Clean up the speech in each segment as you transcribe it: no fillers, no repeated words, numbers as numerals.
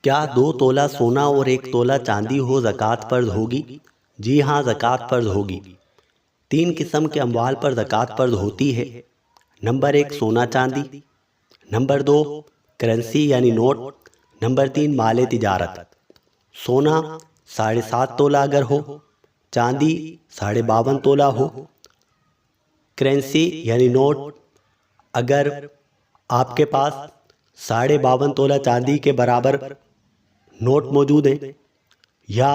کیا 2 تولہ سونا اور 1 تولہ چاندی ہو زکوٰۃ فرض ہوگی؟ جی ہاں، زکوٰۃ فرض ہوگی۔ 3 قسم کے اموال پر زکوٰۃ فرض ہوتی ہے۔ نمبر 1 سونا چاندی، نمبر 2 کرنسی یعنی نوٹ، نمبر 3 مال تجارت۔ سونا 7.5 تولہ اگر ہو، چاندی 52.5 تولہ ہو، کرنسی یعنی نوٹ اگر آپ کے پاس 52.5 تولہ چاندی کے برابر نوٹ موجود ہیں یا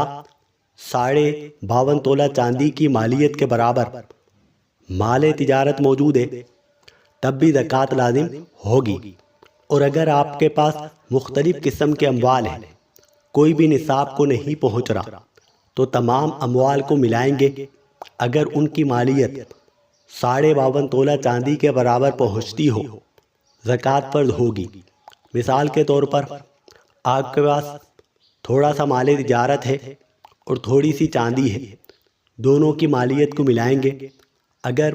52.5 تولہ چاندی کی مالیت کے برابر مال تجارت موجود ہے، تب بھی زکوٰۃ لازم ہوگی۔ اور اگر آپ کے پاس مختلف قسم کے اموال ہیں، کوئی بھی نصاب کو نہیں پہنچ رہا، تو تمام اموال کو ملائیں گے۔ اگر ان کی مالیت 52.5 تولہ چاندی کے برابر پہنچتی ہو، زکوٰۃ فرض ہوگی۔ مثال کے طور پر آپ کے پاس تھوڑا سا مال تجارت ہے اور تھوڑی سی چاندی ہے، دونوں کی مالیت کو ملائیں گے۔ اگر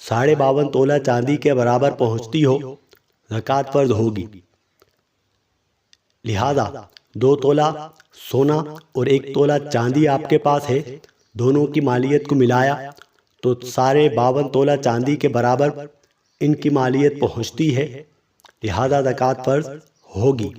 52.5 تولہ چاندی کے برابر پہنچتی ہو، زکوٰۃ فرض ہوگی۔ لہذا 2 تولہ سونا اور 1 تولہ چاندی آپ کے پاس ہے، دونوں کی مالیت کو ملایا تو 52.5 تولہ چاندی کے برابر ان کی مالیت پہنچتی ہے، لہذا زکوٰۃ فرض ہوگی۔